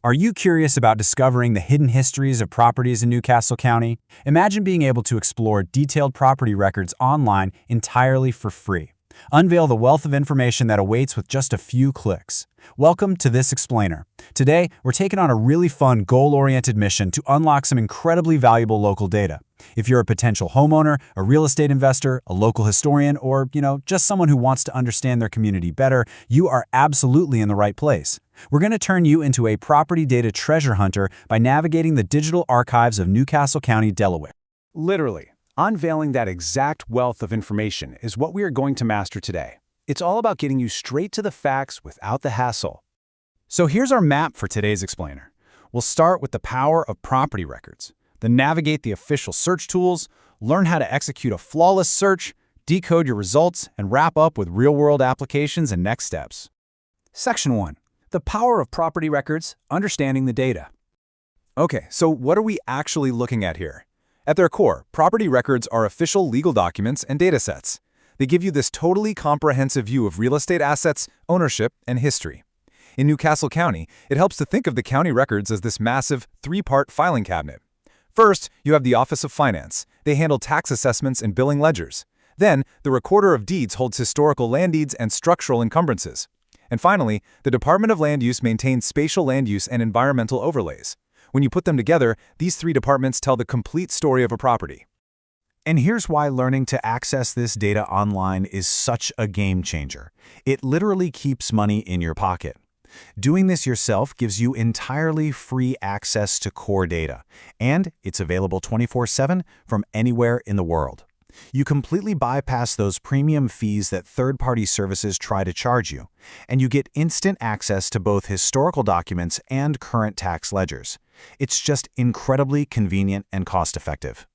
Are you curious about discovering the hidden histories of properties in Newcastle County? Imagine being able to explore detailed property records online entirely for free. Unveil the wealth of information that awaits with just a few clicks. Welcome to This Explainer. Today, we're taking on a really fun, goal-oriented mission to unlock some incredibly valuable local data. If you're a potential homeowner, a real estate investor, a local historian, or, just someone who wants to understand their community better, you are absolutely in the right place. We're going to turn you into a property data treasure hunter by navigating the digital archives of Newcastle County, Delaware. Literally, unveiling that exact wealth of information is what we are going to master today. It's all about getting you straight to the facts without the hassle. So here's our map for today's explainer. We'll start with the power of property records, then navigate the official search tools, learn how to execute a flawless search, decode your results, and wrap up with real-world applications and next steps. Section 1. The power of property records, understanding the data. Okay, so what are we actually looking at here? At their core, property records are official legal documents and datasets. They give you this totally comprehensive view of real estate assets, ownership, and history. In Newcastle County, it helps to think of the county records as this massive, three-part filing cabinet. First, you have the Office of Finance. They handle tax assessments and billing ledgers. Then, the Recorder of Deeds holds historical land deeds and structural encumbrances. And finally, the Department of Land Use maintains spatial land use and environmental overlays. When you put them together, these three departments tell the complete story of a property. And here's why learning to access this data online is such a game changer. It literally keeps money in your pocket. Doing this yourself gives you entirely free access to core data, and it's available 24/7 from anywhere in the world. You completely bypass those premium fees that third-party services try to charge you, and you get instant access to both historical documents and current tax ledgers. It's just incredibly convenient and cost-effective.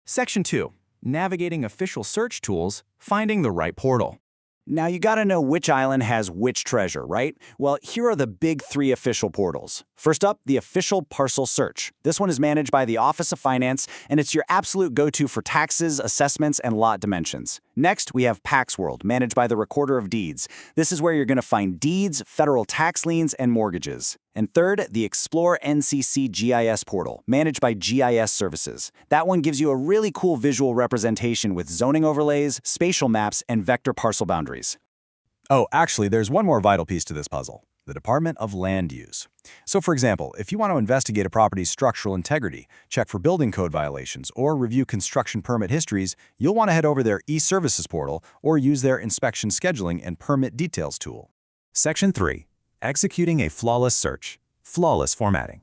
Section 2. Navigating official search tools, finding the right portal. Now you gotta know which island has which treasure, right? Well, here are the big three official portals. First up, the official parcel search. This one is managed by the Office of Finance, and it's your absolute go-to for taxes, assessments, and lot dimensions. Next, we have PaxWorld, managed by the Recorder of Deeds. This is where you're gonna find deeds, federal tax liens, and mortgages. And third, the Explore NCC GIS portal, managed by GIS Services. That one gives you a really cool visual representation with zoning overlays, spatial maps, and vector parcel boundaries. Oh, actually, there's one more vital piece to this puzzle: the Department of Land Use. So for example, if you want to investigate a property's structural integrity, check for building code violations, or review construction permit histories, you'll want to head over their e-services portal or use their inspection scheduling and permit details tool. Section 3. Executing a flawless search. Flawless formatting.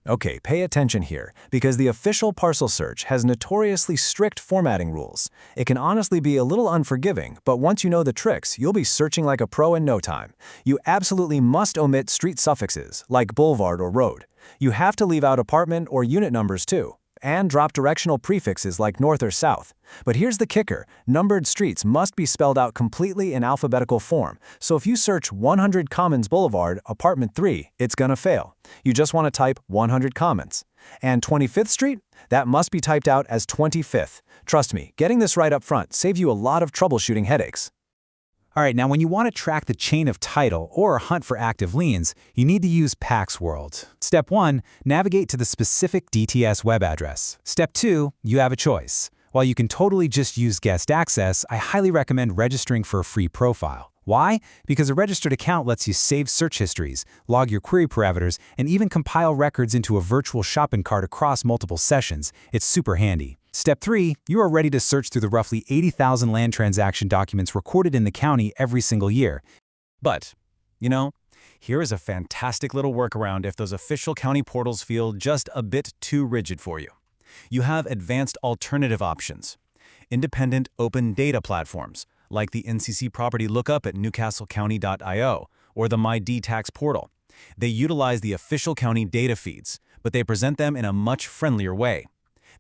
Okay, pay attention here, because the official parcel search has notoriously strict formatting rules. It can honestly be a little unforgiving, but once you know the tricks, you'll be searching like a pro in no time. You absolutely must omit street suffixes, like boulevard or road. You have to leave out apartment or unit numbers too, and drop directional prefixes like north or south. But here's the kicker: numbered streets must be spelled out completely in alphabetical form, so if you search 100 Commons Boulevard, apartment 3, it's gonna fail. You just want to type 100 Commons. And 25th Street? That must be typed out as 25th. Trust me, getting this right up front saves you a lot of troubleshooting headaches. All right, now when you want to track the chain of title or hunt for active liens, you need to use PaxWorld. Step 1, navigate to the specific DTS web address. Step 2, you have a choice. While you can totally just use guest access, I highly recommend registering for a free profile. Why? Because a registered account lets you save search histories, log your query parameters, and even compile records into a virtual shopping cart across multiple sessions. It's super handy. Step 3, you are ready to search through the roughly 80,000 land transaction documents recorded in the county every single year. But, here is a fantastic little workaround if those official county portals feel just a bit too rigid for you. You have advanced alternative options. Independent open data platforms, like the NCC Property Lookup at newcastlecounty.io or the MyDTax portal. They utilize the official county data feeds, but they present them in a much friendlier way.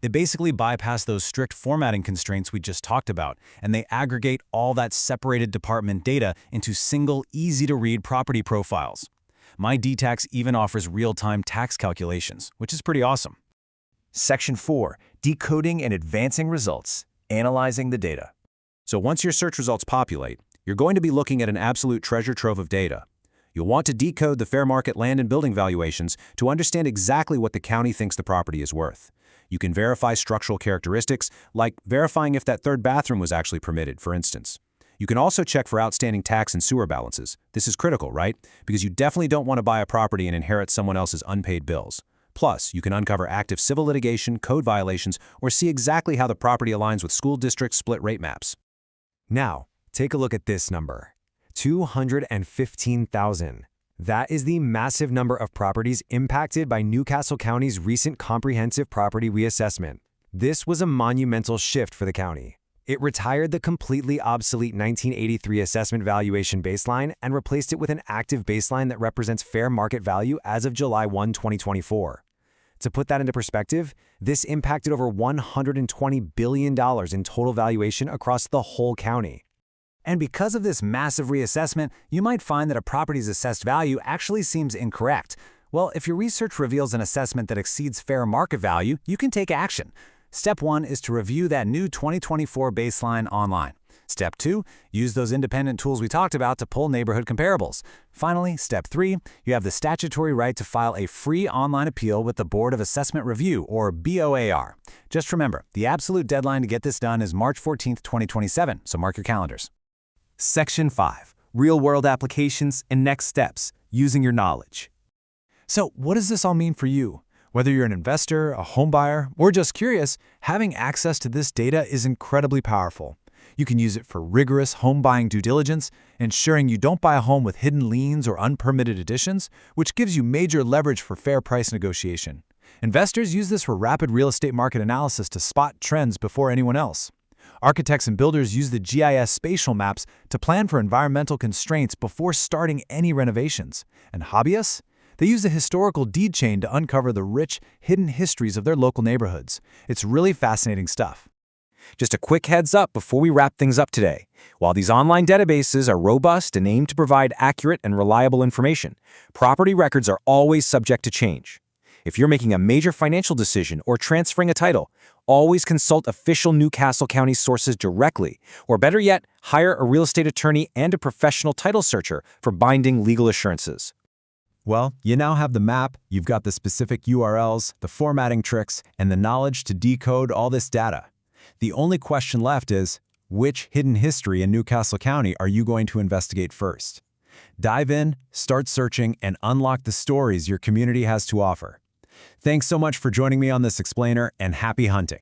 They basically bypass those strict formatting constraints we just talked about, and they aggregate all that separated department data into single, easy-to-read property profiles. MyDTax even offers real-time tax calculations, which is pretty awesome. Section 4. Decoding and advancing results. Analyzing the data. So once your search results populate, you're going to be looking at an absolute treasure trove of data. You'll want to decode the fair market land and building valuations to understand exactly what the county thinks the property is worth. You can verify structural characteristics, like verifying if that third bathroom was actually permitted, for instance. You can also check for outstanding tax and sewer balances. This is critical, right? Because you definitely don't want to buy a property and inherit someone else's unpaid bills. Plus, you can uncover active civil litigation, code violations, or see exactly how the property aligns with school district split rate maps. Now, take a look at this number, 215,000. That is the massive number of properties impacted by Newcastle County's recent comprehensive property reassessment. This was a monumental shift for the county. It retired the completely obsolete 1983 assessment valuation baseline and replaced it with an active baseline that represents fair market value as of July 1, 2024. To put that into perspective, this impacted over $120 billion in total valuation across the whole county. And because of this massive reassessment, you might find that a property's assessed value actually seems incorrect. Well, if your research reveals an assessment that exceeds fair market value, you can take action. Step 1 is to review that new 2024 baseline online. Step 2, use those independent tools we talked about to pull neighborhood comparables. Finally, Step 3, you have the statutory right to file a free online appeal with the Board of Assessment Review, or BOAR. Just remember, the absolute deadline to get this done is March 14, 2027, so mark your calendars. Section 5. Real-world applications and next steps, using your knowledge. So, what does this all mean for you? Whether you're an investor, a homebuyer, or just curious, having access to this data is incredibly powerful. You can use it for rigorous home buying due diligence, ensuring you don't buy a home with hidden liens or unpermitted additions, which gives you major leverage for fair price negotiation. Investors use this for rapid real estate market analysis to spot trends before anyone else. Architects and builders use the GIS spatial maps to plan for environmental constraints before starting any renovations. And hobbyists? They use the historical deed chain to uncover the rich, hidden histories of their local neighborhoods. It's really fascinating stuff. Just a quick heads up before we wrap things up today. While these online databases are robust and aim to provide accurate and reliable information, property records are always subject to change. If you're making a major financial decision or transferring a title, always consult official Newcastle County sources directly, or better yet, hire a real estate attorney and a professional title searcher for binding legal assurances. Well, you now have the map, you've got the specific URLs, the formatting tricks, and the knowledge to decode all this data. The only question left is, which hidden history in Newcastle County are you going to investigate first? Dive in, start searching, and unlock the stories your community has to offer. Thanks so much for joining me on this explainer, and happy hunting.